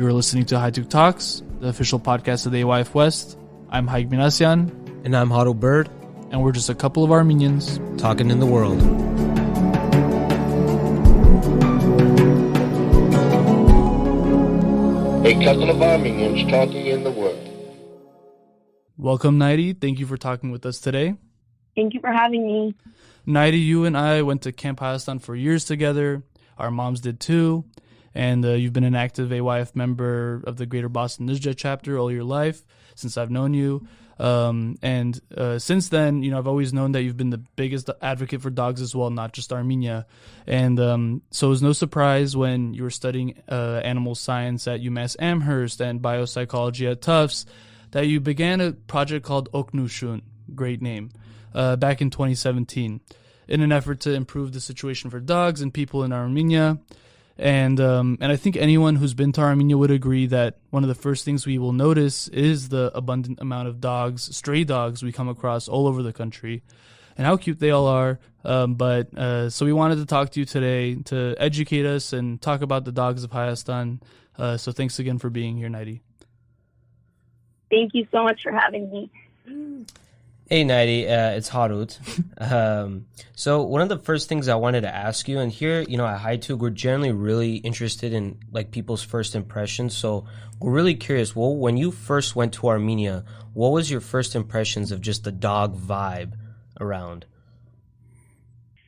You're listening to High Tech Talks, the official podcast of the AYF West. I'm Haig Minasian. And I'm Hado Bird. And we're just a couple of Armenians talking in the world. A couple of Armenians talking in the world. Welcome, Nairi. Thank you for talking with us today. Thank you for having me. Nairi, you and I went to Camp Hayastan for years together. Our moms did too. And you've been an active AYF member of the Greater Boston Nizhja chapter all your life since I've known you. And since then, I've always known that you've been the biggest advocate for dogs as well, not just Armenia. And so it was no surprise when you were studying animal science at UMass Amherst and biopsychology at Tufts that you began a project called Oknooshoon, great name, back in 2017 in an effort to improve the situation for dogs and people in Armenia. And I think anyone who's been to Armenia would agree that one of the first things we will notice is the abundant amount of dogs, stray dogs we come across all over the country and how cute they all are. So we wanted to talk to you today to educate us and talk about the dogs of Hayastan. So thanks again for being here, Nairi. Thank you so much for having me. Hey, Nairi, it's Harut. So one of the first things I wanted to ask you, and here, at HiTug, we're generally really interested in people's first impressions. So we're really curious. Well, when you first went to Armenia, what was your first impressions of just the dog vibe around?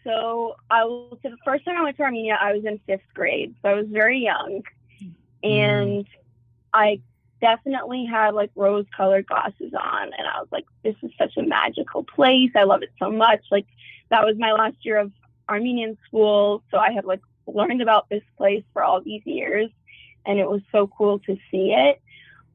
So the first time I went to Armenia, I was in 5th grade. So I was very young, and I definitely had rose-colored glasses on, and I was like, this is such a magical place. I love it so much. That was my last year of Armenian school, so I had learned about this place for all these years, and it was so cool to see it.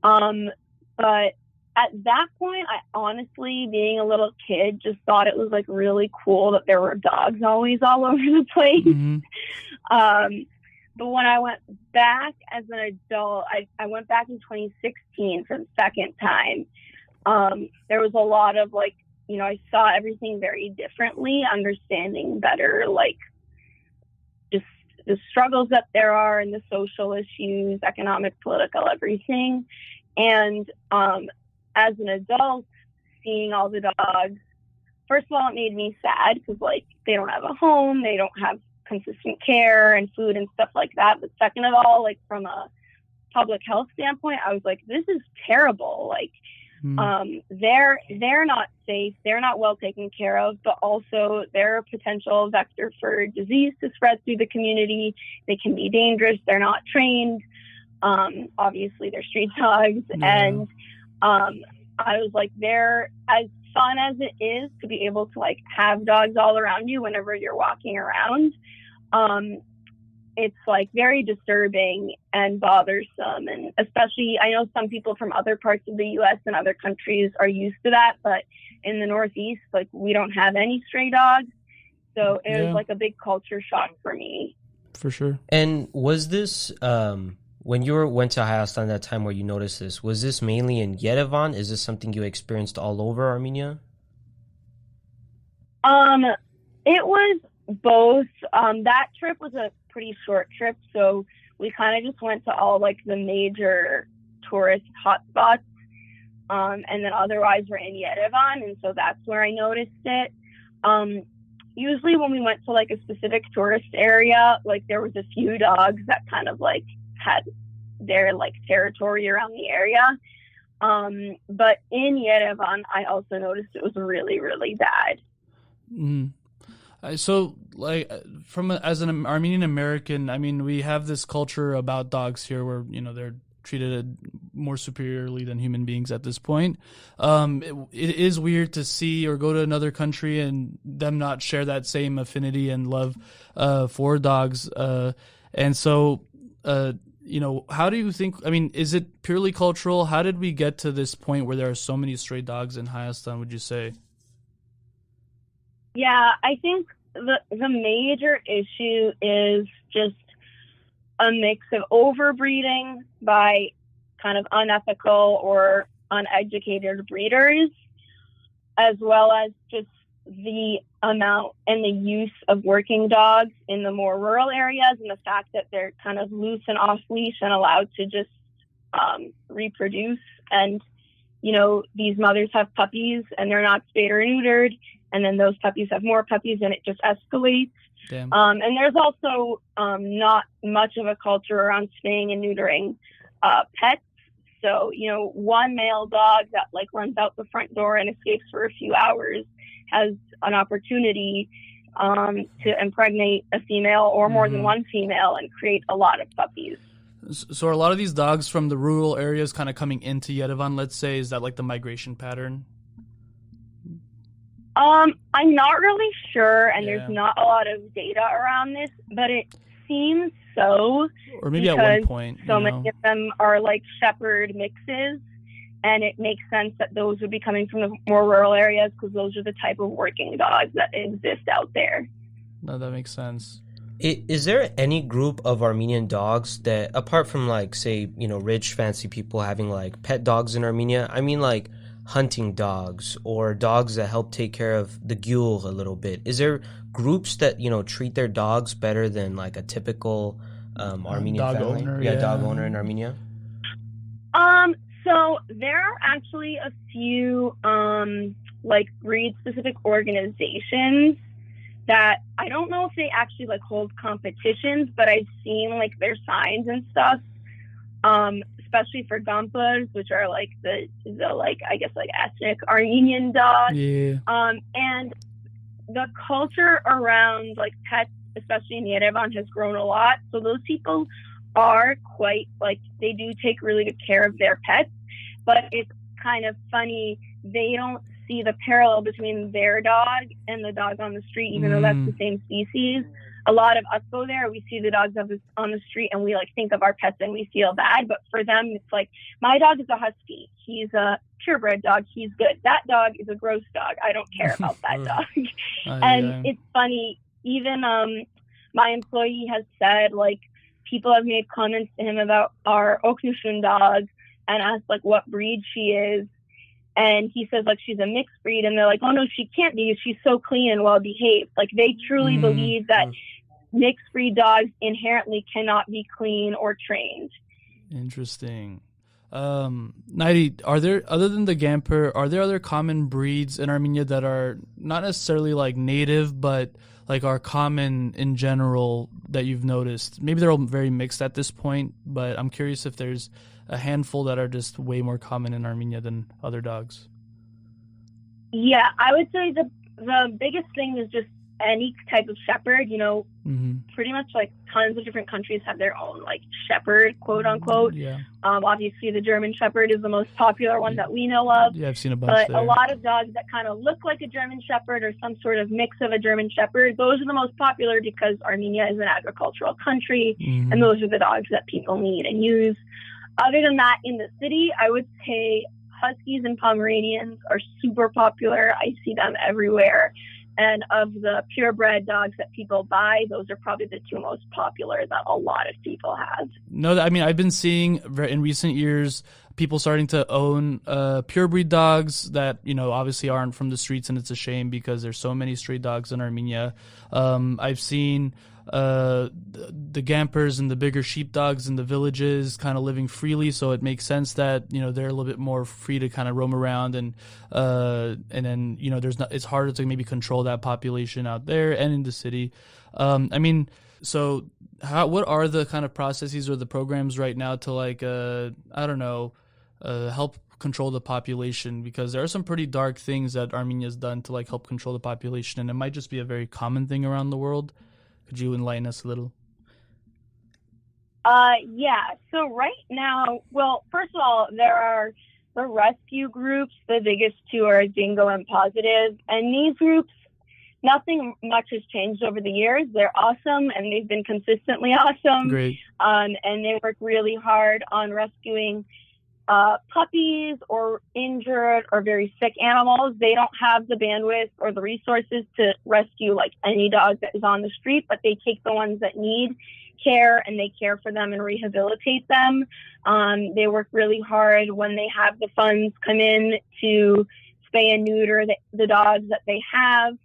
But at that point, I honestly, being a little kid, just thought it was really cool that there were dogs always all over the place. Mm-hmm. But when I went back as an adult, I went back in 2016 for the second time. There was a lot of I saw everything very differently, understanding better, just the struggles that there are and the social issues, economic, political, everything. And as an adult, seeing all the dogs, first of all, it made me sad because they don't have a home, they don't have consistent care and food and stuff like that. But second of all, from a public health standpoint, I was like, this is terrible. They're not safe, they're not well taken care of, but also they're a potential vector for disease to spread through the community. They can be dangerous, they're not trained. Obviously they're street dogs. And I was like, they're as fun as it is to be able to have dogs all around you whenever you're walking around. It's very disturbing and bothersome, and especially I know some people from other parts of the U.S. and other countries are used to that, but in the Northeast, we don't have any stray dogs, so it was a big culture shock for me. For sure. And was this when you went to Hayastan that time where you noticed this? Was this mainly in Yerevan? Is this something you experienced all over Armenia? It was both. That trip was a pretty short trip, so we kind of just went to all the major tourist hotspots, and then otherwise we're in Yerevan, and so that's where I noticed it. Usually when we went to a specific tourist area, there was a few dogs that kind of had their territory around the area. But in Yerevan, I also noticed it was really, really bad. Mm. So, as an Armenian-American, we have this culture about dogs here where, they're treated more superiorly than human beings at this point. It is weird to see or go to another country and them not share that same affinity and love for dogs. And so, how do you think, is it purely cultural? How did we get to this point where there are so many stray dogs in Hayastan, would you say? Yeah, I think the major issue is just a mix of overbreeding by kind of unethical or uneducated breeders, as well as just the amount and the use of working dogs in the more rural areas, and the fact that they're kind of loose and off leash and allowed to just reproduce. And, you know, these mothers have puppies and they're not spayed or neutered. And then those puppies have more puppies and it just escalates. Damn. And there's also not much of a culture around spaying and neutering pets. So, you know, one male dog that like runs out the front door and escapes for a few hours has an opportunity to impregnate a female or more than one female and create a lot of puppies. So are a lot of these dogs from the rural areas kind of coming into Yerevan, let's say? Is that like the migration pattern? I'm not really sure, and there's not a lot of data around this, but it seems so. Or maybe at one point. So many of them are like shepherd mixes, and it makes sense that those would be coming from the more rural areas because those are the type of working dogs that exist out there. No, that makes sense. Is there any group of Armenian dogs that, apart from like, say, you know, rich, fancy people having like pet dogs in Armenia, I mean like hunting dogs or dogs that help take care of the gyul a little bit? Is there groups that, you know, treat their dogs better than like a typical Armenian dog family? owner, Dog owner in Armenia? So there are actually a few like breed-specific organizations that I don't know if they actually like hold competitions, but I've seen like their signs and stuff. Especially for gampas, which are like the like I guess like ethnic Armenian dogs. Yeah. And the culture around like pets, especially in Yerevan, has grown a lot. So those people are quite like they do take really good care of their pets, but it's kind of funny they don't see the parallel between their dog and the dog on the street, even though that's the same species. A lot of us go there, we see the dogs on the street and we like think of our pets and we feel bad. But for them, it's like, my dog is a husky. He's a purebred dog. He's good. That dog is a gross dog. I don't care about that dog. And it's funny. Even my employee has said, like, people have made comments to him about our Oknooshoon dog and asked, like, what breed she is. And he says, like, she's a mixed breed. And they're like, oh, no, she can't be. She's so clean and well-behaved. Like, they truly believe that mixed breed dogs inherently cannot be clean or trained. Interesting. Nairi, are there, other than the Gamper, are there other common breeds in Armenia that are not necessarily like native, but like are common in general that you've noticed? Maybe they're all very mixed at this point, but I'm curious if there's a handful that are just way more common in Armenia than other dogs. Yeah, I would say the biggest thing is just any type of shepherd. You know, pretty much like tons of different countries have their own like shepherd, quote unquote. Yeah. Obviously the German shepherd is the most popular one that we know of. Yeah, I've seen a bunch But there. a lot of dogs that kind of look like a German shepherd or some sort of mix of a German shepherd, those are the most popular because Armenia is an agricultural country, and those are the dogs that people need and use. Other than that, in the city, I would say Huskies and Pomeranians are super popular. I see them everywhere. And of the purebred dogs that people buy, those are probably the two most popular that a lot of people have. No, I mean, I've been seeing in recent years people starting to own purebred dogs that, you know, obviously aren't from the streets, and it's a shame because there's so many stray dogs in Armenia. I've seen the Gampers and the bigger sheepdogs in the villages kind of living freely, so it makes sense that, you know, they're a little bit more free to kind of roam around, and then, you know, it's harder to maybe control that population out there and in the city. I mean, so what are the kind of processes or the programs right now to like help control the population? Because there are some pretty dark things that Armenia's done to like help control the population, and it might just be a very common thing around the world. Could you enlighten us a little? Yeah. So right now, well, first of all, there are the rescue groups. The biggest two are Dingo and Positive. And these groups, nothing much has changed over the years. They're awesome, and they've been consistently awesome. Great. And they work really hard on rescuing puppies or injured or very sick animals. They don't have the bandwidth or the resources to rescue like any dog that is on the street, but they take the ones that need care and they care for them and rehabilitate them. They work really hard when they have the funds come in to spay and neuter the dogs that they have.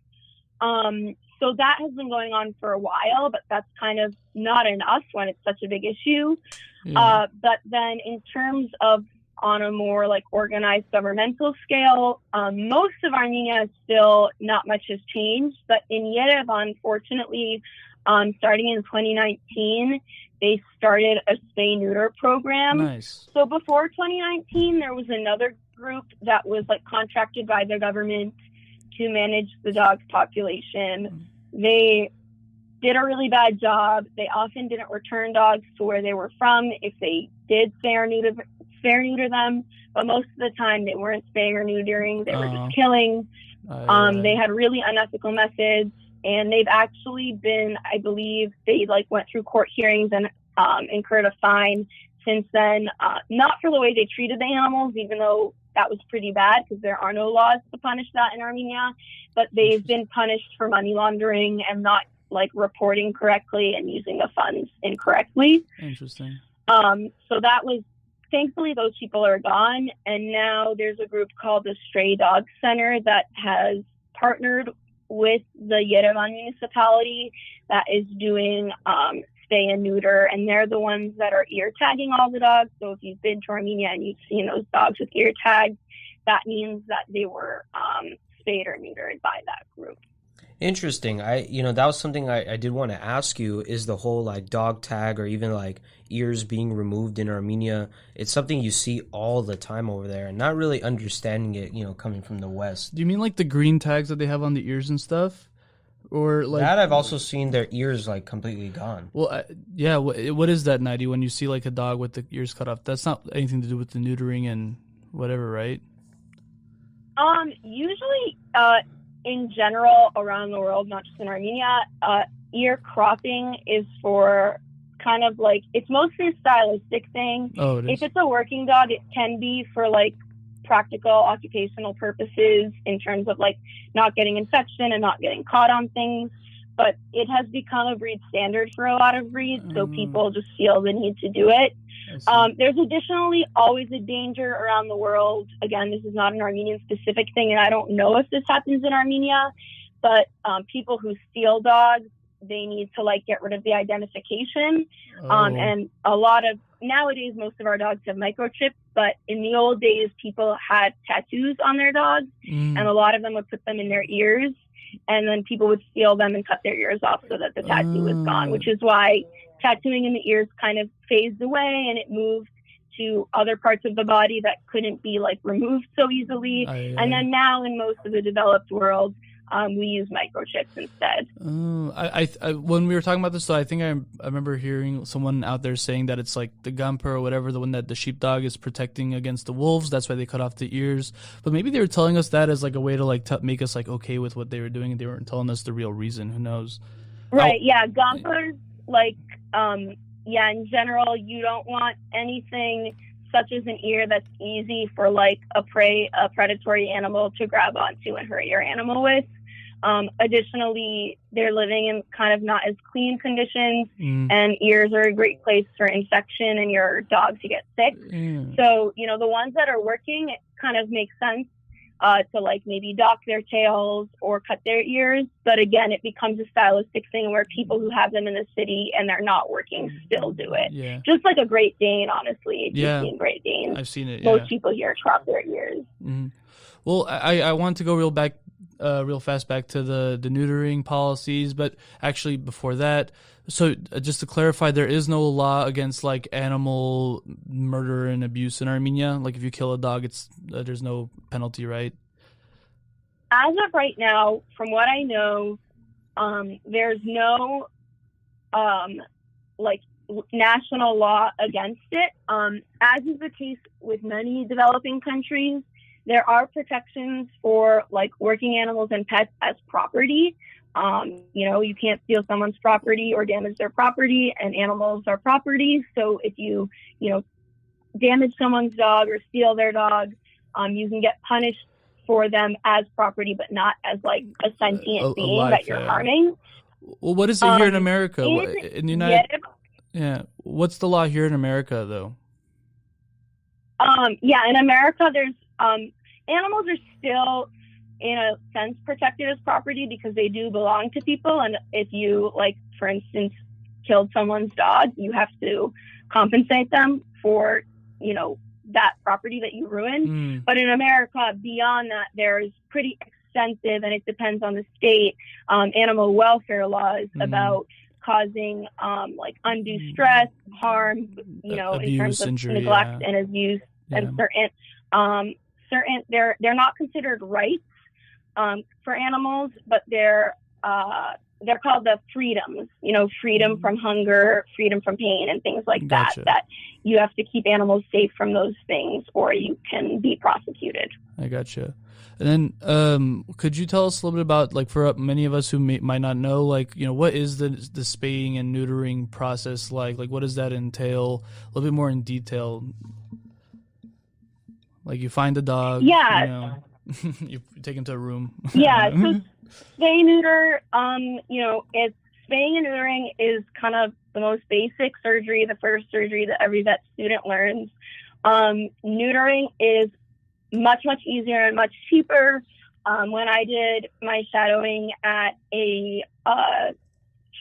So that has been going on for a while, but that's kind of not enough when it's such a big issue. Yeah. But then in terms of on a more like organized governmental scale, most of Armenia is still not much has changed. But in Yerevan, fortunately, starting in 2019, they started a spay-neuter program. Nice. So before 2019, there was another group that was like contracted by the government to manage the dog's population. They did a really bad job. They often didn't return dogs to where they were from if they did spay or neuter them, but most of the time they weren't spaying or neutering. They were just killing. They had really unethical methods, and they've actually been, I believe, they like went through court hearings and incurred a fine since then, not for the way they treated the animals, even though that was pretty bad because there are no laws to punish that in Armenia, but they've been punished for money laundering and not like reporting correctly and using the funds incorrectly. Interesting. So that was, thankfully those people are gone, and now there's a group called the Stray Dog Center that has partnered with the Yerevan municipality that is doing spay and neuter, and they're the ones that are ear tagging all the dogs. So if you've been to Armenia and you've seen those dogs with ear tags, that means that they were spayed or neutered by that group. Interesting. That was something I did want to ask you, is the whole like dog tag or even like ears being removed in Armenia. It's something you see all the time over there and not really understanding it, coming from the West. Do you mean like the green tags that they have on the ears and stuff? Or like that I've also seen their ears like completely gone. Well, yeah. What is that, Nairi? When you see like a dog with the ears cut off, that's not anything to do with the neutering and whatever, right? Usually, in general, around the world, not just in Armenia, ear cropping is for kind of like, it's mostly a stylistic thing. Oh, it is. If it's a working dog, it can be for like practical occupational purposes in terms of like not getting infection and not getting caught on things. But it has become a breed standard for a lot of breeds, so people just feel the need to do it. There's additionally always a danger around the world. Again, this is not an Armenian-specific thing, and I don't know if this happens in Armenia, but people who steal dogs, they need to like get rid of the identification. And a lot of, nowadays, most of our dogs have microchips, but in the old days, people had tattoos on their dogs, and a lot of them would put them in their ears. And then people would steal them and cut their ears off so that the tattoo was gone, which is why tattooing in the ears kind of phased away and it moved to other parts of the body that couldn't be like removed so easily. And then now in most of the developed world, we use microchips instead. When we were talking about this, though, I think I remember hearing someone out there saying that it's like the Gamper or whatever, the one that the sheepdog is protecting against the wolves. That's why they cut off the ears. But maybe they were telling us that as like a way to like make us like okay with what they were doing, and they weren't telling us the real reason. Who knows? Right. Yeah. Gampers, like, in general, you don't want anything such as an ear that's easy for like a predatory animal to grab onto and hurt your animal with. Additionally, they're living in kind of not as clean conditions, and ears are a great place for infection and your dog to get sick. So, the ones that are working, it kind of makes sense to like maybe dock their tails or cut their ears. But again, it becomes a stylistic thing where people who have them in the city and they're not working still do it. Yeah. Just like a Great Dane, honestly. If you've seen Great Danes, I've seen it. Most people here crop their ears. Well, I want to go real fast back to the neutering policies, but actually before that, so just to clarify, there is no law against like animal murder and abuse in Armenia. Like if you kill a dog, it's there's no penalty, right? As of right now, from what I know, there's no like national law against it. As is the case with many developing countries, there are protections for like working animals and pets as property. You can't steal someone's property or damage their property, and animals are property. So if you damage someone's dog or steal their dog, you can get punished for them as property, but not as like a sentient being that you're harming. Well, what is it here in America? In the United, what's the law here in America though? In America, there's animals are still in a sense protected as property because they do belong to people. And if you, like, for instance, killed someone's dog, you have to compensate them for, you know, that property that you ruined. But in America, beyond that, there's pretty extensive, and it depends on the state, animal welfare laws about causing like undue stress, harm, you know, abuse, in terms of injury, neglect and abuse, and certain they're not considered rights for animals, but they're called the freedoms, you know, freedom from hunger, freedom from pain, and things like that you have to keep animals safe from those things, or you can be prosecuted. I gotcha. And then could you tell us a little bit about, like, for many of us who might not know, like, you know, what is the spaying and neutering process like? Like, what does that entail? A little bit more in detail. Like, you find the dog, you know, you take him to a room. Yeah, so spay neuter, you know, it's spaying and neutering is kind of the most basic surgery, the first surgery that every vet student learns. Neutering is much, much easier and much cheaper. When I did my shadowing at a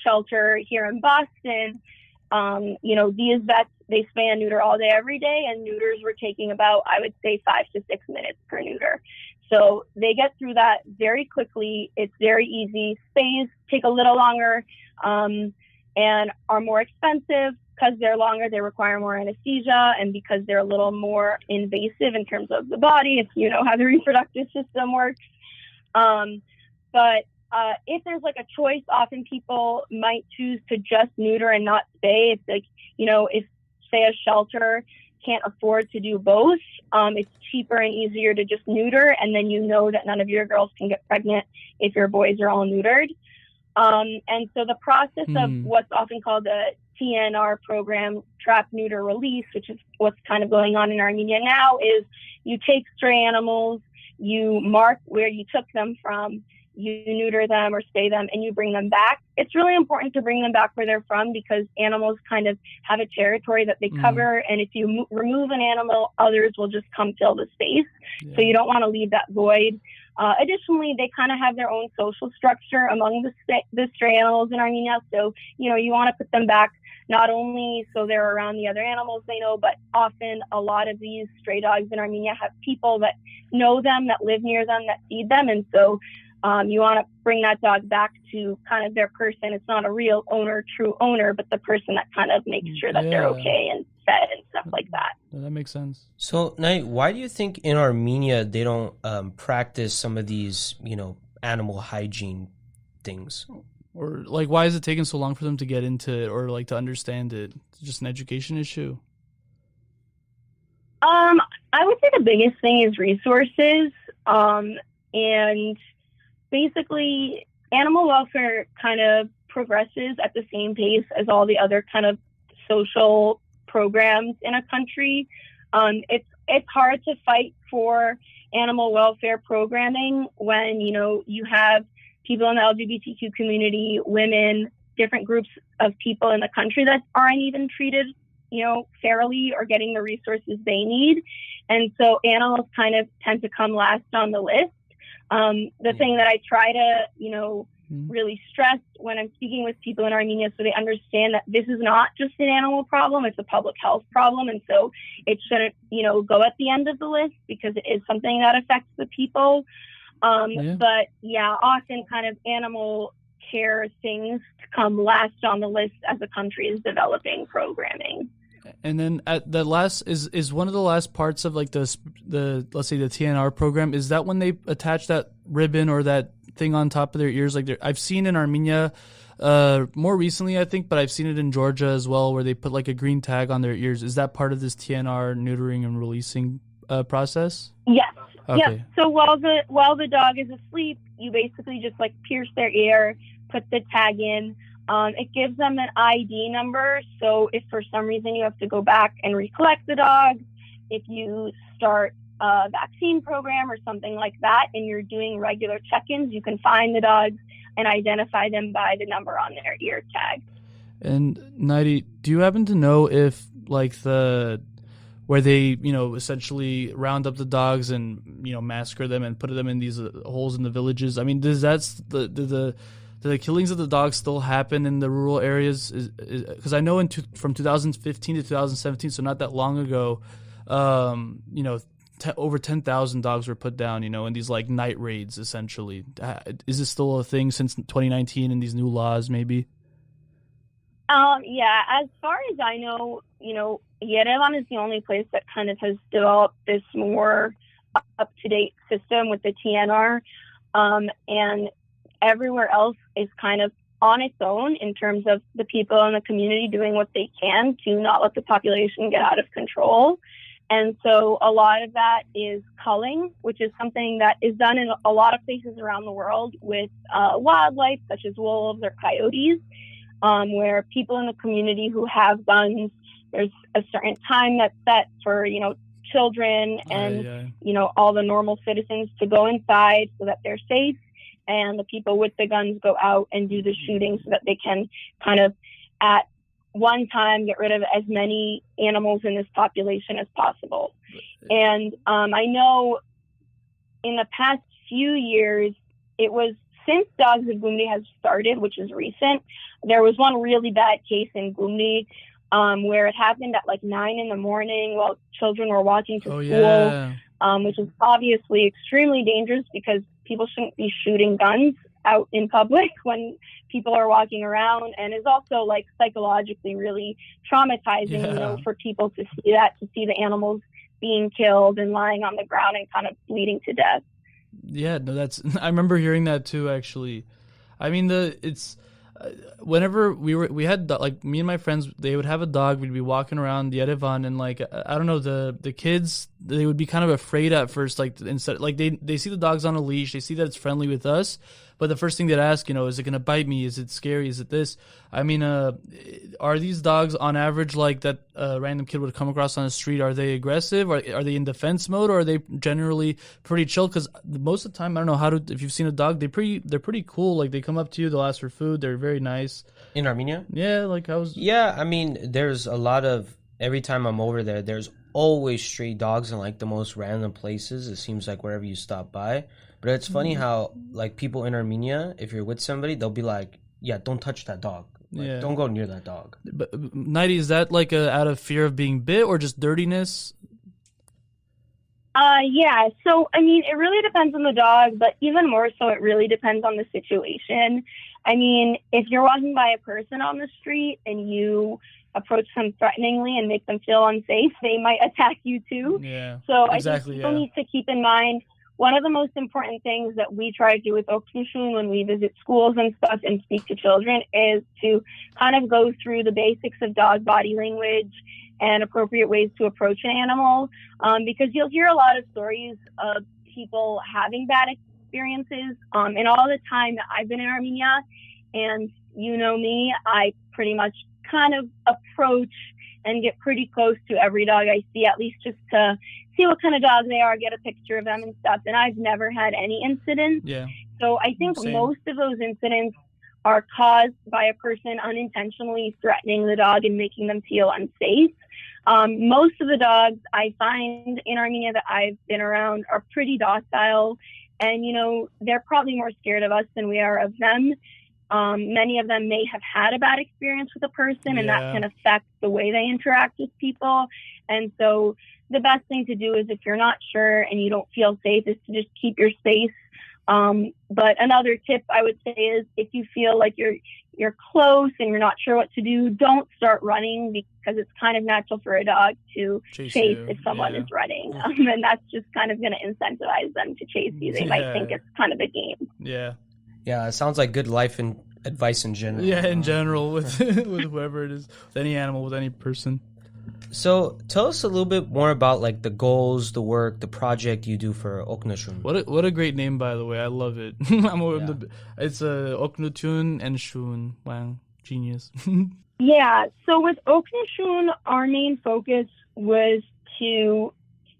shelter here in Boston, you know, these vets, they spay and neuter all day, every day, and neuters were taking about, I would say, 5 to 6 minutes per neuter. So they get through that very quickly. It's very easy. Spays take a little longer and are more expensive. Because they're longer, they require more anesthesia, and because they're a little more invasive in terms of the body, if you know how the reproductive system works. But if there's like a choice, often people might choose to just neuter and not spay. It's like, you know, if, say, a shelter can't afford to do both, it's cheaper and easier to just neuter, and then you know that none of your girls can get pregnant if your boys are all neutered. And so the process of what's often called the TNR program, trap, neuter, release, which is what's kind of going on in Armenia now, is you take stray animals, you mark where you took them from, you neuter them or spay them, and you bring them back. It's really important to bring them back where they're from because animals kind of have a territory that they cover, and if you remove an animal, others will just come fill the space. Yeah. So you don't want to leave that void. Additionally, they kind of have their own social structure among the stray animals in Armenia. So, you know, you want to put them back not only so they're around the other animals they know, but often a lot of these stray dogs in Armenia have people that know them, that live near them, that feed them. And so you want to bring that dog back to kind of their person. It's not a real owner, true owner, but the person that kind of makes sure that they're okay and fed and stuff like that. That makes sense. So, Nairi, why do you think in Armenia they don't practice some of these, you know, animal hygiene things? Or, like, why is it taking so long for them to get into it or, like, to understand it? It's just an education issue? I would say the biggest thing is resources. And basically, animal welfare kind of progresses at the same pace as all the other kind of social programs in a country. It's hard to fight for animal welfare programming when, you know, you have people in the LGBTQ community, women, different groups of people in the country that aren't even treated, you know, fairly or getting the resources they need. And so animals kind of tend to come last on the list. The thing that I try to, you know, really stress when I'm speaking with people in Armenia so they understand that this is not just an animal problem, it's a public health problem. And so it shouldn't, you know, go at the end of the list because it is something that affects the people. But yeah, often kind of animal care things come last on the list as the country is developing programming. And then at the last is one of the last parts of like the let's say the TNR program, is that when they attach that ribbon or that thing on top of their ears? Like I've seen in Armenia more recently, I think, but I've seen it in Georgia as well, where they put like a green tag on their ears. Is that part of this TNR neutering and releasing process? Yes. Okay. Yep. So while the dog is asleep, you basically just like pierce their ear, put the tag in. It gives them an ID number. So if for some reason you have to go back and recollect the dog, if you start a vaccine program or something like that, and you're doing regular check-ins, you can find the dogs and identify them by the number on their ear tag. And Nairi, do you happen to know if like where they, essentially round up the dogs and, massacre them and put them in these holes in the villages. I mean, does the killings of the dogs still happen in the rural areas? Because I know from 2015 to 2017, so not that long ago, over 10,000 dogs were put down, in these like night raids, essentially. Is this still a thing since 2019 and these new laws, maybe? Yeah, as far as I know, Yerevan is the only place that kind of has developed this more up-to-date system with the TNR. And everywhere else is kind of on its own in terms of the people in the community doing what they can to not let the population get out of control. And so a lot of that is culling, which is something that is done in a lot of places around the world with wildlife, such as wolves or coyotes, where people in the community who have guns, there's a certain time that's set for, children and, all the normal citizens to go inside so that they're safe. And the people with the guns go out and do the shooting so that they can kind of at one time get rid of as many animals in this population as possible. And I know in the past few years, it was since Dogs of Gumri has started, which is recent, there was one really bad case in Gumri where it happened at like 9 a.m. while children were walking to school, which is obviously extremely dangerous because people shouldn't be shooting guns out in public when people are walking around, and is also like psychologically really traumatizing, for people to see the animals being killed and lying on the ground and kind of bleeding to death. Yeah, no, I remember hearing that too, actually. I mean, whenever we had, like, me and my friends, they would have a dog, we'd be walking around the Yerevan, and like, I don't know, the kids, they would be kind of afraid at first, like, instead, like, they see the dogs on a leash, they see that it's friendly with us, but the first thing they'd ask, is it going to bite me? Is it scary? Is it this? I mean, are these dogs on average like that a random kid would come across on the street? Are they aggressive? Are they in defense mode? Or are they generally pretty chill? Because most of the time, I don't know if you've seen a dog, they're pretty cool. Like, they come up to you, they'll ask for food. They're very nice. In Armenia? Yeah, like Yeah, I mean, there's a lot of, every time I'm over there, there's always stray dogs in like the most random places. It seems like wherever you stop by. But it's funny how, like, people in Armenia, if you're with somebody, they'll be like, yeah, don't touch that dog. Like, don't go near that dog. But, Nairi, is that like out of fear of being bit or just dirtiness? Yeah. So, I mean, it really depends on the dog, but even more so, it really depends on the situation. I mean, if you're walking by a person on the street and you approach them threateningly and make them feel unsafe, they might attack you too. Yeah. So exactly, I think people need to keep in mind, one of the most important things that we try to do with Oknooshoon when we visit schools and stuff and speak to children is to kind of go through the basics of dog body language and appropriate ways to approach an animal, because you'll hear a lot of stories of people having bad experiences. And all the time that I've been in Armenia, and you know me, I pretty much kind of approach and get pretty close to every dog I see, at least just to see what kind of dog they are, get a picture of them and stuff. And I've never had any incidents. Yeah. So I think most of those incidents are caused by a person unintentionally threatening the dog and making them feel unsafe. Most of the dogs I find in Armenia that I've been around are pretty docile, and, they're probably more scared of us than we are of them. Many of them may have had a bad experience with a person, and that can affect the way they interact with people. And so the best thing to do is, if you're not sure and you don't feel safe, is to just keep your space. But another tip I would say is, if you feel like you're close and you're not sure what to do, don't start running, because it's kind of natural for a dog to chase if someone is running. And that's just kind of going to incentivize them to chase you. They might think it's kind of a game. Yeah. Yeah, it sounds like good life and advice in general. Yeah, in general, with with whoever it is, with any animal, with any person. So tell us a little bit more about like the goals, the work, the project you do for Oknooshoon. What a great name, by the way. I love it. It's Oknooshoon and Shoon. Wow, genius. Yeah. So with Oknooshoon, our main focus was to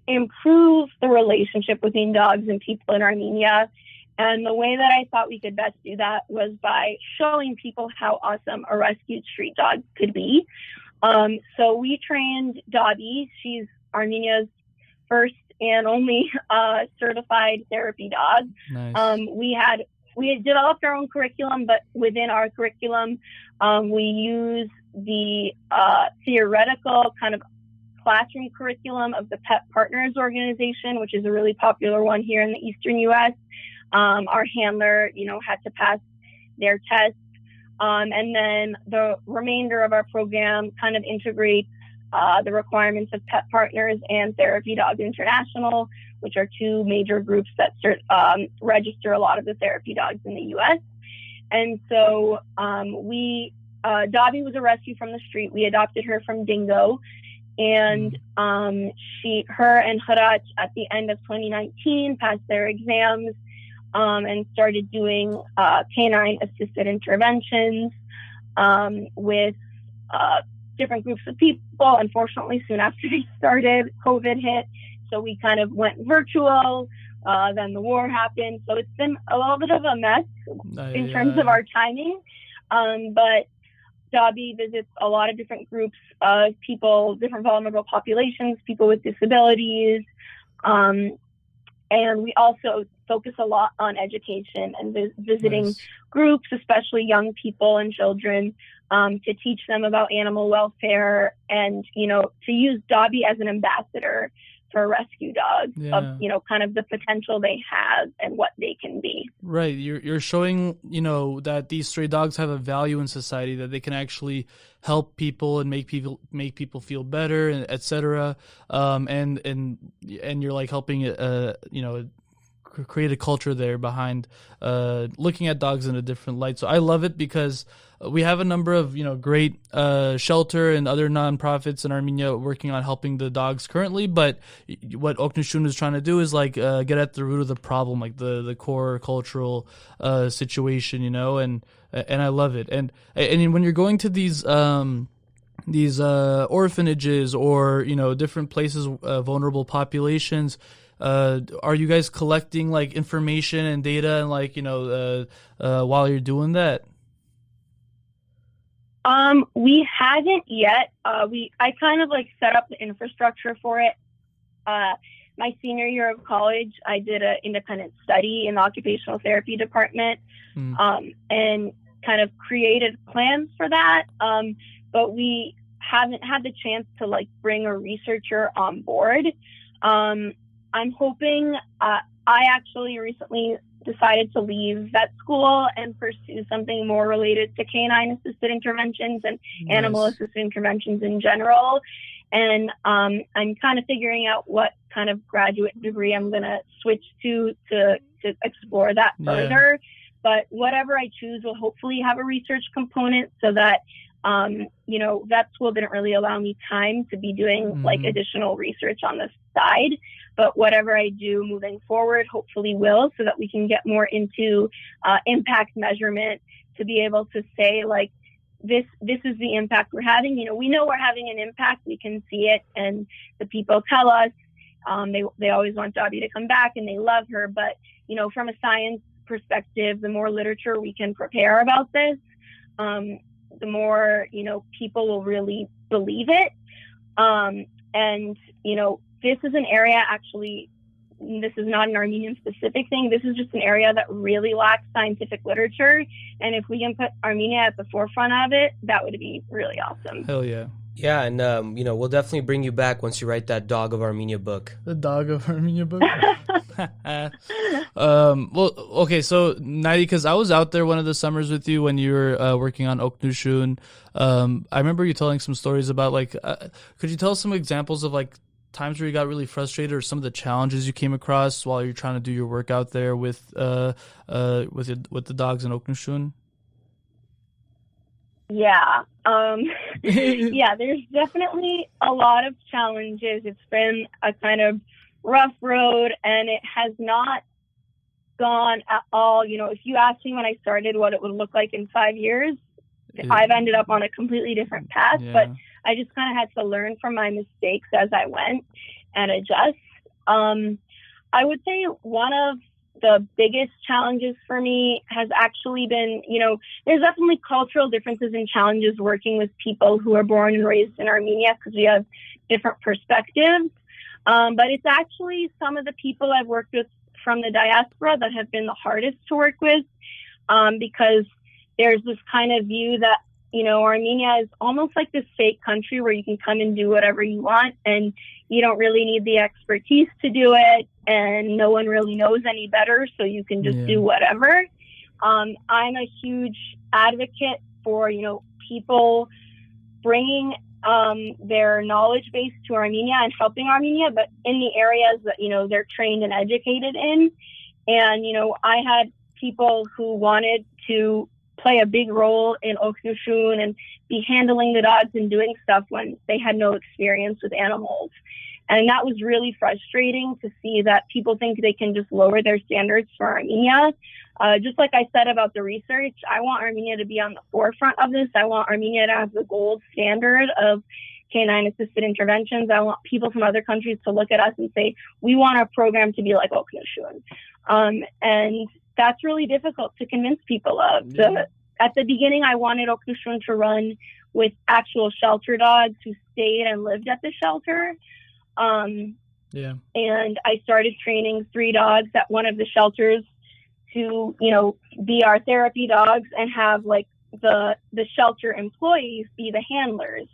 improve the relationship between dogs and people in Armenia. And the way that I thought we could best do that was by showing people how awesome a rescued street dog could be. So we trained Dobby. She's Armenia's first and only certified therapy dog. Nice. We had developed our own curriculum, but within our curriculum, we use the theoretical kind of classroom curriculum of the Pet Partners organization, which is a really popular one here in the Eastern U.S. Our handler, had to pass their test. And then the remainder of our program kind of integrates the requirements of Pet Partners and Therapy Dogs International, which are two major groups that register a lot of the therapy dogs in the U.S. And so Dobby was a rescue from the street. We adopted her from Dingo. And her and Haraj at the end of 2019 passed their exams and started doing canine assisted interventions with different groups of people. Unfortunately, soon after they started, COVID hit. So we kind of went virtual. Then the war happened. So it's been a little bit of a mess in terms of our timing. But Dobby visits a lot of different groups of people, different vulnerable populations, people with disabilities. And we also focus a lot on education and visiting groups, especially young people and children, to teach them about animal welfare and, to use Dobby as an ambassador for a rescue dog of, kind of the potential they have and what they can be. Right. You're showing, that these stray dogs have a value in society, that they can actually help people and make people feel better, and et cetera. And you're like helping, create a culture there behind looking at dogs in a different light. So I love it because we have a number of great shelter and other nonprofits in Armenia working on helping the dogs currently. But what Oknooshoon is trying to do is get at the root of the problem, like the core cultural situation, and I love it. And when you're going to these orphanages or different places, vulnerable populations. Are you guys collecting information and data and while you're doing that? We haven't yet. I kind of set up the infrastructure for it. My senior year of college, I did an independent study in the occupational therapy department, and kind of created plans for that. But we haven't had the chance to bring a researcher on board. I'm hoping, I actually recently decided to leave vet school and pursue something more related to canine assisted interventions and animal assisted interventions in general. And I'm kind of figuring out what kind of graduate degree I'm going to switch to explore that further. But whatever I choose will hopefully have a research component so that, vet school didn't really allow me time to be doing additional research on the side. But whatever I do moving forward, hopefully will, so that we can get more into impact measurement to be able to say, this is the impact we're having. We know we're having an impact. We can see it. And the people tell us they always want Dobby to come back and they love her. But, from a science perspective, the more literature we can prepare about this, the more, people will really believe it. And, this is an area, actually, this is not an Armenian specific thing. This is just an area that really lacks scientific literature. And if we can put Armenia at the forefront of it, that would be really awesome. Hell yeah. Yeah, and we'll definitely bring you back once you write that Dog of Armenia book. The Dog of Armenia book? Well, okay, so Nairi, because I was out there one of the summers with you when you were working on Oknooshoon. I remember you telling some stories about could you tell us some examples of times where you got really frustrated or some of the challenges you came across while you're trying to do your work out there with the dogs in Oknooshoon? Yeah. Yeah, there's definitely a lot of challenges. It's been a kind of rough road, and it has not gone at all. If you asked me when I started what it would look like in 5 years, I've ended up on a completely different path, but I just kind of had to learn from my mistakes as I went and adjust. I would say one of the biggest challenges for me has actually been, there's definitely cultural differences and challenges working with people who are born and raised in Armenia because we have different perspectives. But it's actually some of the people I've worked with from the diaspora that have been the hardest to work with, because there's this kind of view that, Armenia is almost like this fake country where you can come and do whatever you want and you don't really need the expertise to do it, and no one really knows any better, so you can just do whatever. I'm a huge advocate for, people bringing their knowledge base to Armenia and helping Armenia, but in the areas that, they're trained and educated in. And, I had people who wanted to play a big role in Oknooshoon and be handling the dogs and doing stuff when they had no experience with animals. And that was really frustrating to see that people think they can just lower their standards for Armenia. Just like I said about the research, I want Armenia to be on the forefront of this. I want Armenia to have the gold standard of canine assisted interventions. I want people from other countries to look at us and say, we want our program to be like Oknooshoon. And that's really difficult to convince people of. At the beginning, I wanted Oknooshoon to run with actual shelter dogs who stayed and lived at the shelter. And I started training 3 dogs at one of the shelters to, be our therapy dogs and have like the shelter employees be the handlers.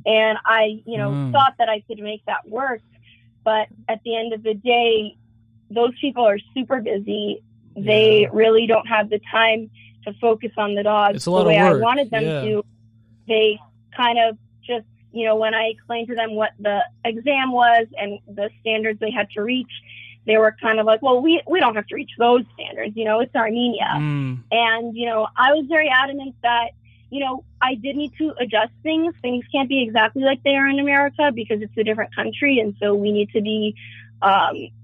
And I, thought that I could make that work. But at the end of the day, those people are super busy. They really don't have the time to focus on the dogs the way I wanted them to. They kind of just, when I explained to them what the exam was and the standards they had to reach, they were kind of like, well, we don't have to reach those standards, it's Armenia. And, I was very adamant that, I did need to adjust things. Things can't be exactly like they are in America because it's a different country. And so we need to be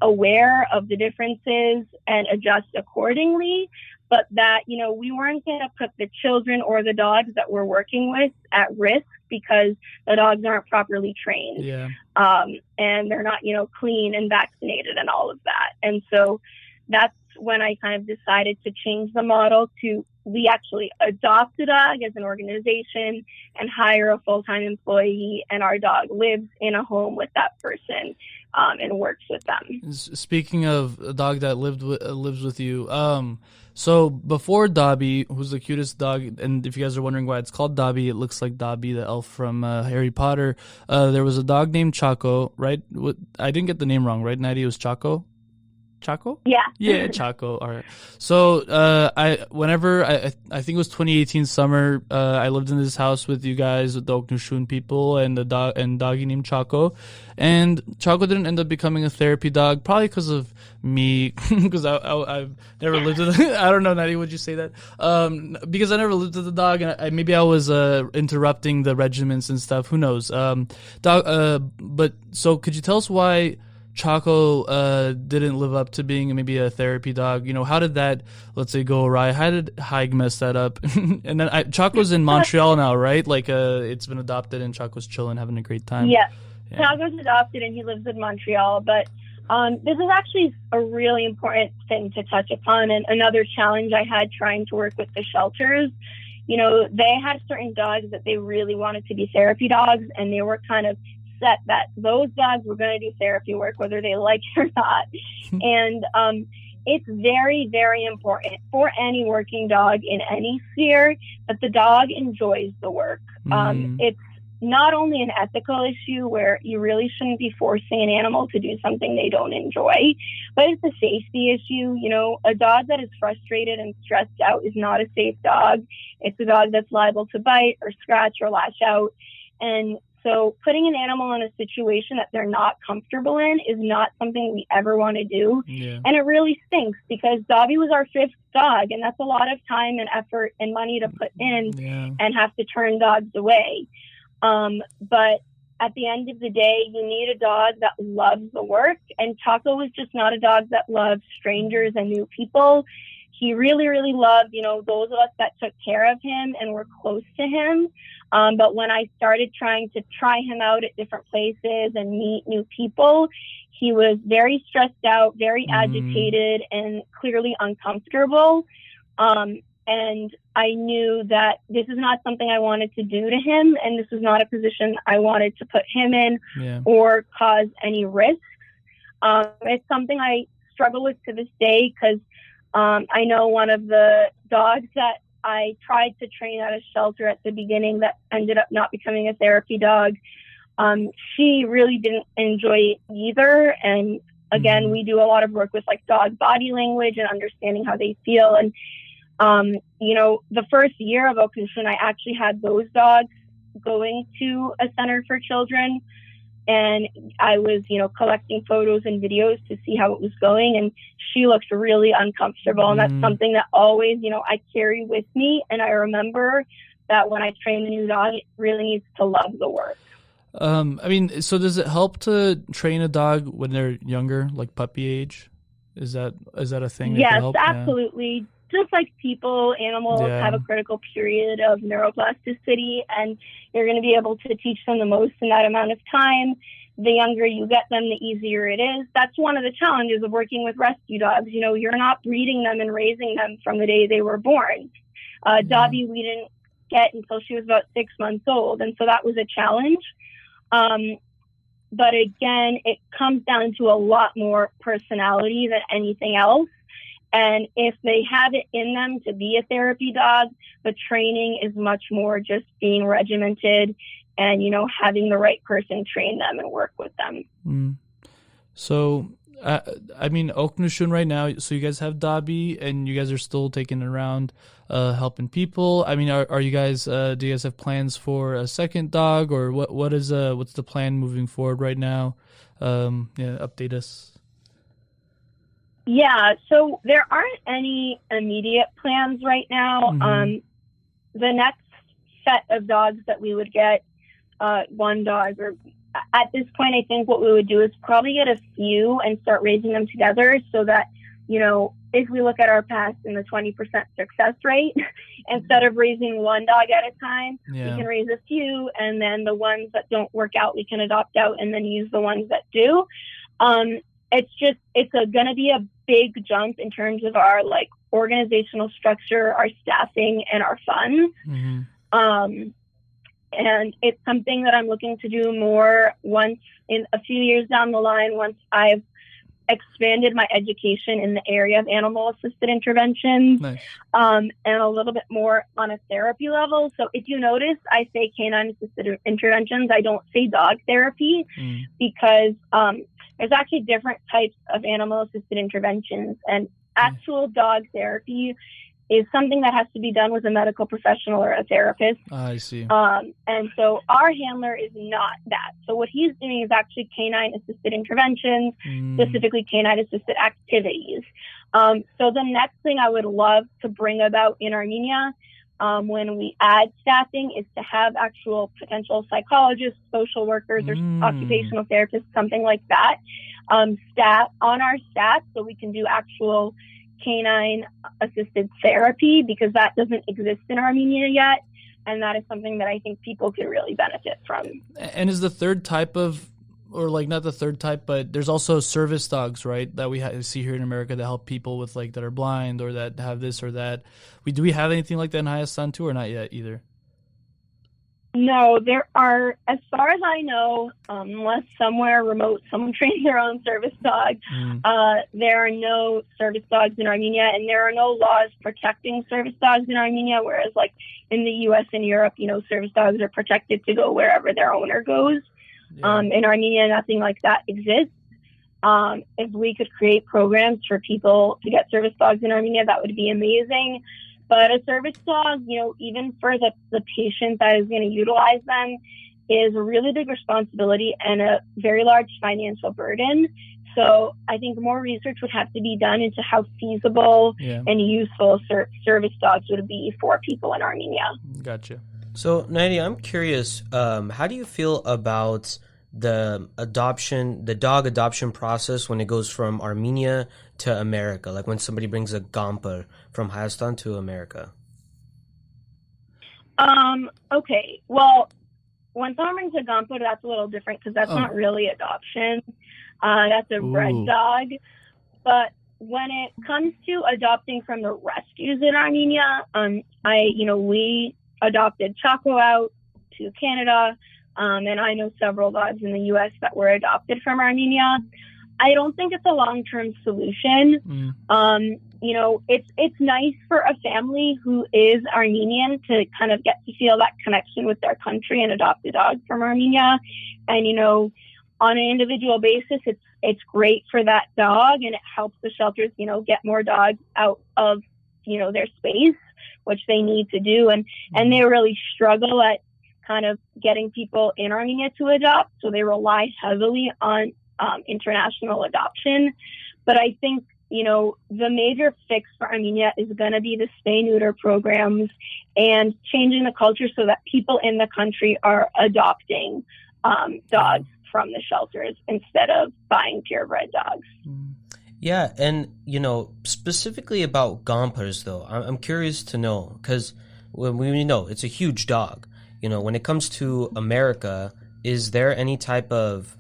aware of the differences and adjust accordingly. But that, we weren't going to put the children or the dogs that we're working with at risk because the dogs aren't properly trained. And they're not, clean and vaccinated and all of that. And so that's when I kind of decided to change the model to we actually adopt a dog as an organization and hire a full-time employee, and our dog lives in a home with that person and works with them. Speaking of a dog that lives with you, so before Dobby, who's the cutest dog, and if you guys are wondering why it's called Dobby, it looks like Dobby, the elf from Harry Potter. There was a dog named Chaco, right? I didn't get the name wrong, right, Nairi? It was Chaco? Chaco? Yeah, Chaco. All right. So I think it was 2018 summer, I lived in this house with you guys, with the Oknooshoon people, and the doggy named Chaco. And Chaco didn't end up becoming a therapy dog, probably because of me, because I've never lived with I don't know, Nairi, would you say that? Because I never lived with a dog, and maybe I was interrupting the regimens and stuff. Who knows? But so could you tell us why Chaco didn't live up to being maybe a therapy dog? How did that, let's say, go awry? How did Haig mess that up? And then Chaco's in Montreal now, right? Like it's been adopted and Chaco's chilling, having a great time. Yeah. Chaco's adopted and he lives in Montreal. But this is actually a really important thing to touch upon, and another challenge I had trying to work with the shelters. They had certain dogs that they really wanted to be therapy dogs, and they were kind of set that those dogs were going to do therapy work whether they like it or not. And it's very, very important for any working dog in any sphere that the dog enjoys the work. It's not only an ethical issue where you really shouldn't be forcing an animal to do something they don't enjoy, but it's a safety issue. A dog that is frustrated and stressed out is not a safe dog. It's a dog that's liable to bite or scratch or lash out. And so putting an animal in a situation that they're not comfortable in is not something we ever want to do. And it really stinks because Dobby was our 5th dog, and that's a lot of time and effort and money to put in and have to turn dogs away. But at the end of the day, you need a dog that loves the work, and Chaco was just not a dog that loved strangers and new people. He really, really loved, those of us that took care of him and were close to him. But when I started trying to try him out at different places and meet new people, he was very stressed out, very agitated, and clearly uncomfortable. And I knew that this is not something I wanted to do to him, and this was not a position I wanted to put him in or cause any risks. It's something I struggle with to this day because I know one of the dogs that I tried to train at a shelter at the beginning that ended up not becoming a therapy dog. She really didn't enjoy it either. And again, we do a lot of work with like dog body language and understanding how they feel. And, the first year of Oknooshoon, I actually had those dogs going to a center for children. And I was, collecting photos and videos to see how it was going. And she looked really uncomfortable. And that's something that always, I carry with me. And I remember that when I train a new dog, it really needs to love the work. So does it help to train a dog when they're younger, like puppy age? Is that a thing? Yes, absolutely. Yeah. Just like people, animals have a critical period of neuroplasticity, and you're going to be able to teach them the most in that amount of time. The younger you get them, the easier it is. That's one of the challenges of working with rescue dogs. You're not breeding them and raising them from the day they were born. Dobby, we didn't get until she was about 6 months old, and so that was a challenge. But again, it comes down to a lot more personality than anything else. And if they have it in them to be a therapy dog, the training is much more just being regimented and, having the right person train them and work with them. So, Oknooshoon right now, so you guys have Dobby and you guys are still taking it around, helping people. Are you guys, do you guys have plans for a second dog, or what's the plan moving forward right now? Update us. Yeah, so there aren't any immediate plans right now. The next set of dogs that we would get, one dog, or at this point, I think what we would do is probably get a few and start raising them together so that, if we look at our past in the 20% success rate, instead of raising one dog at a time, we can raise a few, and then the ones that don't work out, we can adopt out and then use the ones that do. It's going to be a big jump in terms of our organizational structure, our staffing, and our funds. And it's something that I'm looking to do more once in a few years down the line, once I've expanded my education in the area of animal-assisted interventions. Nice. And a little bit more on a therapy level. So if you notice, I say canine-assisted interventions. I don't say dog therapy because there's actually different types of animal-assisted interventions, and actual dog therapy is something that has to be done with a medical professional or a therapist. I see. And so our handler is not that. So what he's doing is actually canine-assisted interventions, specifically canine-assisted activities. So the next thing I would love to bring about in Armenia when we add staffing is to have actual potential psychologists, social workers, or occupational therapists, something like that, staff on our staff so we can do actual canine assisted therapy, because that doesn't exist in Armenia yet. And that is something that I think people could really benefit from. And is the third type of, or not the third type, but there's also service dogs, right, that we see here in America that help people with that are blind or that have this or that. Do we have anything like that in Hayastan too, or not yet either? No, there are, as far as I know, unless somewhere remote someone trains their own service dog, there are no service dogs in Armenia, and there are no laws protecting service dogs in Armenia, whereas in the U.S. and Europe, service dogs are protected to go wherever their owner goes. In Armenia, nothing like that exists. If we could create programs for people to get service dogs in Armenia, that would be amazing. But a service dog, even for the patient that is going to utilize them, is a really big responsibility and a very large financial burden. So I think more research would have to be done into how feasible and useful service dogs would be for people in Armenia. Gotcha. So, Nairi, I'm curious, how do you feel about the dog adoption process when it goes from Armenia to America, like when somebody brings a Gamper from Hayastan to America? Okay, well, when someone brings a Gamper, that's a little different because that's not really adoption. That's a bred Ooh. dog. But when it comes to adopting from the rescues in Armenia, we adopted Chaco out to Canada, and I know several dogs in the U.S. that were adopted from Armenia. I don't think it's a long-term solution. It's nice for a family who is Armenian to kind of get to feel that connection with their country and adopt a dog from Armenia. And, on an individual basis, it's great for that dog, and it helps the shelters, get more dogs out of, their space, which they need to do. And they really struggle at kind of getting people in Armenia to adopt. So they rely heavily on international adoption. But I think, the major fix for Armenia is going to be the spay-neuter programs and changing the culture so that people in the country are adopting dogs from the shelters instead of buying purebred dogs. Yeah, and, specifically about Gompers, though, I'm curious to know, because we know it's a huge dog. When it comes to America, is there any type of,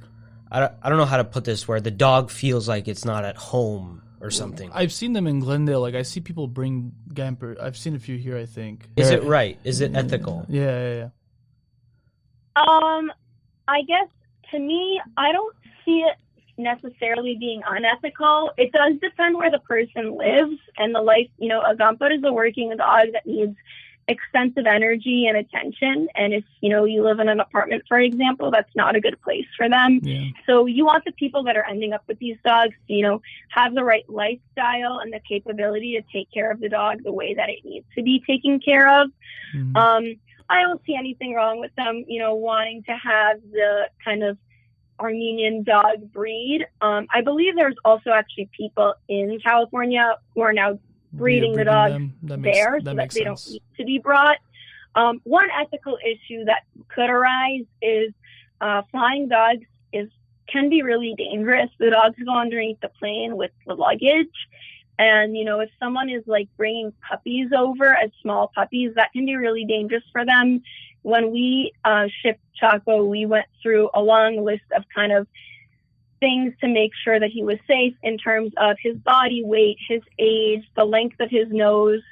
I don't know how to put this, where the dog feels like it's not at home or something? I've seen them in Glendale. Like, I see people bring Gamper. I've seen a few here, I think. Is it right? Is it ethical? Yeah. I guess, to me, I don't see it necessarily being unethical. It does depend where the person lives and the life. A Gamper is a working dog that needs extensive energy and attention. And if, you live in an apartment, for example, that's not a good place for them. Yeah. So you want the people that are ending up with these dogs to, have the right lifestyle and the capability to take care of the dog the way that it needs to be taken care of. Mm-hmm. I don't see anything wrong with them, wanting to have the kind of Armenian dog breed. I believe there's also actually people in California who are now breeding the dogs there so that they don't need to be brought. One ethical issue that could arise is flying dogs can be really dangerous. The dogs go underneath the plane with the luggage. And, if someone is like bringing puppies over as small puppies, that can be really dangerous for them. When we shipped Chaco, we went through a long list of kind of things to make sure that he was safe in terms of his body weight, his age, the length of his nose,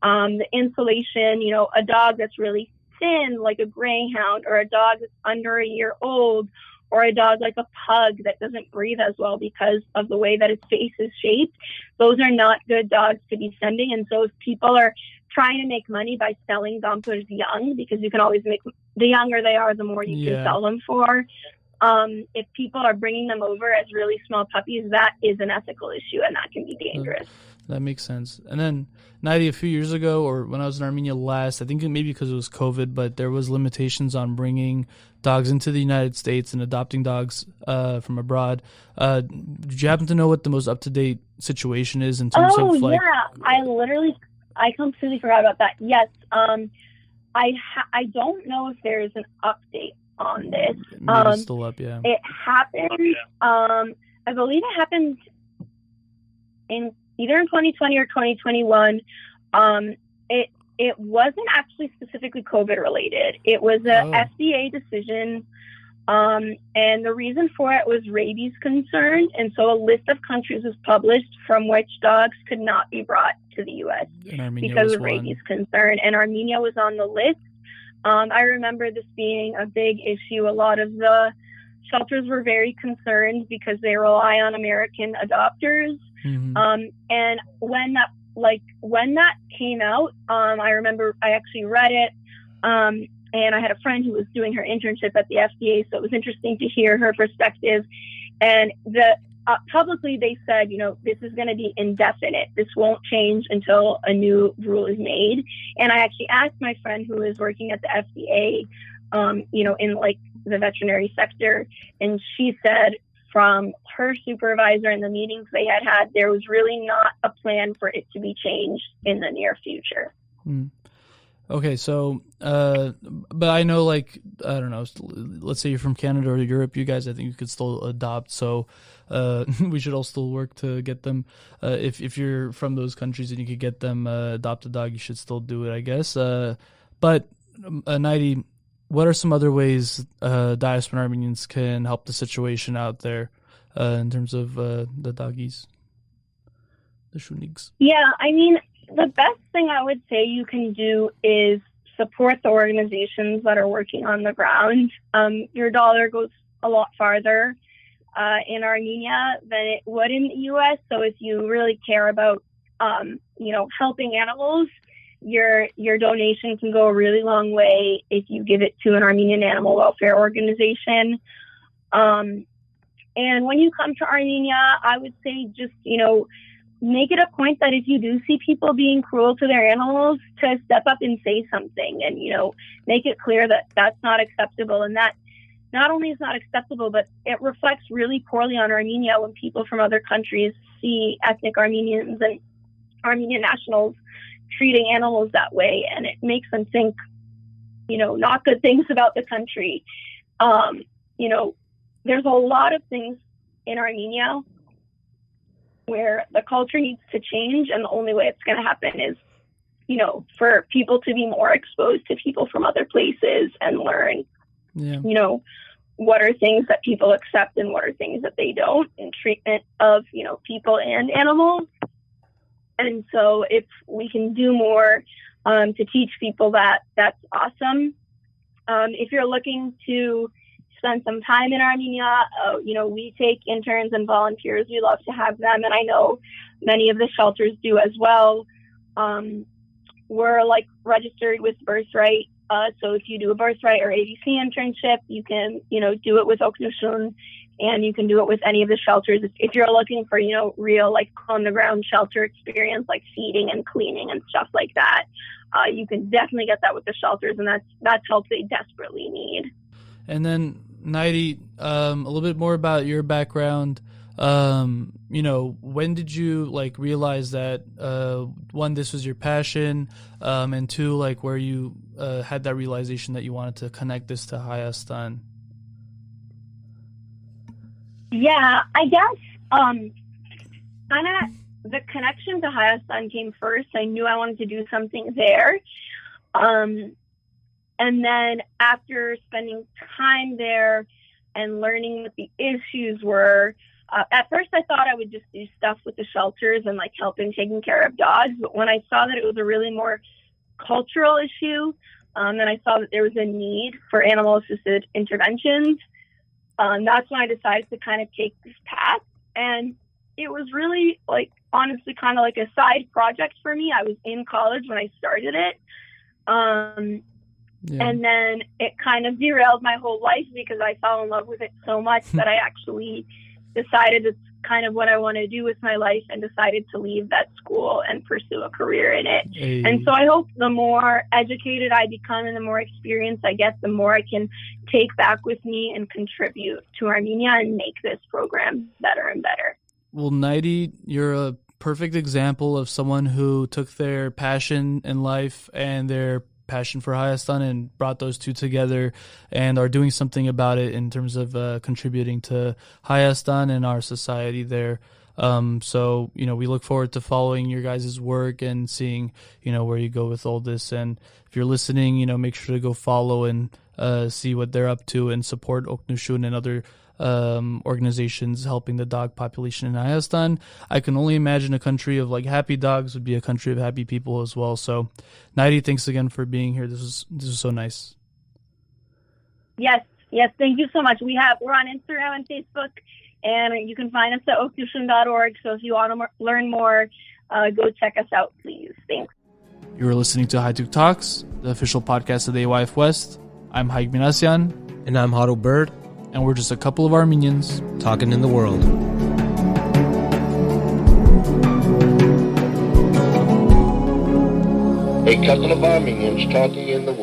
the insulation. A dog that's really thin, like a greyhound, or a dog that's under a year old, or a dog like a pug that doesn't breathe as well because of the way that its face is shaped. Those are not good dogs to be sending. And so if people are trying to make money by selling Gompers young, because you can always make, the younger they are, the more you can sell them for. If people are bringing them over as really small puppies, that is an ethical issue, and that can be dangerous. That makes sense. And then, Nairi, a few years ago, or when I was in Armenia last, I think maybe because it was COVID, but there was limitations on bringing dogs into the United States and adopting dogs from abroad. Did you happen to know what the most up-to-date situation is in terms of like... I completely forgot about that. Yes. I don't know if there is an update on this. Maybe it's still up, yeah. It happened, I believe it happened either in 2020 or 2021. It wasn't actually specifically COVID related. It was a FDA decision, and the reason for it was rabies concern. And so a list of countries was published from which dogs could not be brought to the U.S. because of rabies concern, and Armenia was on the list. I remember this being a big issue. A lot of the shelters were very concerned because they rely on American adopters. Mm-hmm. And when that came out, I remember I actually read it, and I had a friend who was doing her internship at the FDA, so it was interesting to hear her perspective. And publicly they said, this is going to be indefinite. This won't change until a new rule is made. And I actually asked my friend who is working at the FDA, in like the veterinary sector, and she said from her supervisor in the meetings they had, there was really not a plan for it to be changed in the near future. Mm. Okay, so, but I know, like, I don't know, let's say you're from Canada or Europe, you guys, I think you could still adopt, so we should all still work to get them. If you're from those countries and you could get them adopt a dog, you should still do it, I guess. But, Nairi, what are some other ways diaspora Armenians can help the situation out there? in terms of the doggies, the shunigs? Yeah, I mean, the best thing I would say you can do is support the organizations that are working on the ground. Your dollar goes a lot farther in Armenia than it would in the U.S. So if you really care about, helping animals, your donation can go a really long way if you give it to an Armenian animal welfare organization. And when you come to Armenia, I would say just, make it a point that if you do see people being cruel to their animals, to step up and say something and, make it clear that that's not acceptable. And that not only is not acceptable, but it reflects really poorly on Armenia when people from other countries see ethnic Armenians and Armenian nationals treating animals that way. And it makes them think, not good things about the country. There's a lot of things in Armenia where the culture needs to change, and the only way it's going to happen is, for people to be more exposed to people from other places and learn, what are things that people accept and what are things that they don't in treatment of, people and animals. And so if we can do more to teach people that, that's awesome. If you're looking to spend some time in Armenia, we take interns and volunteers. We love to have them, and I know many of the shelters do as well. We're registered with Birthright, so if you do a Birthright or ABC internship, you can do it with Oknooshoon, and you can do it with any of the shelters. If you're looking for real on the ground shelter experience, like feeding and cleaning and stuff like that, you can definitely get that with the shelters, and that's help they desperately need. And then, Nairi, a little bit more about your background. When did you realize that one, this was your passion, and two, where you had that realization that you wanted to connect this to Hayastan? Yeah, I guess kind of the connection to Hayastan came first. I knew I wanted to do something there. And then after spending time there and learning what the issues were, at first I thought I would just do stuff with the shelters and helping taking care of dogs. But when I saw that it was a really more cultural issue, and I saw that there was a need for animal-assisted interventions, that's when I decided to kind of take this path. And it was really honestly kind of like a side project for me. I was in college when I started it. And then it kind of derailed my whole life because I fell in love with it so much that I actually decided it's kind of what I want to do with my life and decided to leave that school and pursue a career in it. Hey. And so I hope the more educated I become and the more experience I get, the more I can take back with me and contribute to Armenia and make this program better and better. Well, Nairi, you're a perfect example of someone who took their passion in life and their passion for Hayastan and brought those two together and are doing something about it in terms of contributing to Hayastan and our society there. So, we look forward to following your guys' work and seeing, where you go with all this. And if you're listening, make sure to go follow and see what they're up to and support Oknooshoon and other organizations helping the dog population in Hayastan. I can only imagine a country of like happy dogs would be a country of happy people as well. So, Nairi, thanks again for being here. This was so nice. Yes, thank you so much. We're on Instagram and Facebook, and you can find us at oknooshoon.org. So if you want to learn more, go check us out, please. Thanks. You are listening to High Talks, the official podcast of the AYF West. I'm Haig Minasian. And I'm Haru Bird. And we're just a couple of Armenians talking in the world. A couple of Armenians talking in the world.